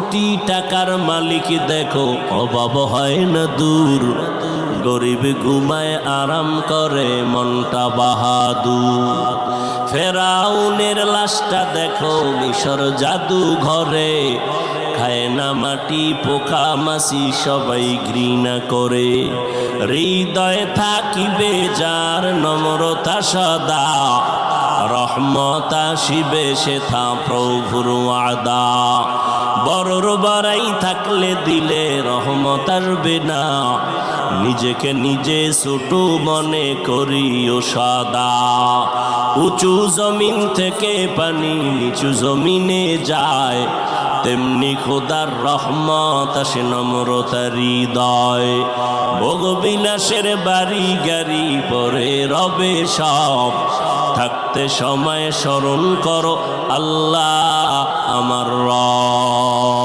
কোটি টাকার মালিক দেখো অভাব হয় না দূর, গরিব ঘুমায় আরাম করে মনটা বাহাদুর। ফেরাউনের লাশটা দেখো মিশর জাদু ঘরে, খায় না মাটি পোকা মাছি সবাই ঘৃণা করে। হৃদয়ে থাকিবে যার নম্রতা সদা, রহমত আসিবে সেথা প্রভুর ওয়াদা। বড়র বড়াই থাকলে দিলে রহমত আসবে না, নিজেকে নিজে ছোট মনে করিও সদা। উঁচু জমিন থেকে পানি নিচু জমিনে যায়, তেমনি খোদার রহমত আসে নম্রতার হৃদয়। ভোগবিলাসের বাড়ি গাড়ি পরে রবে সব, থাকতে সময় স্মরণ করো আল্লাহ আমার রব।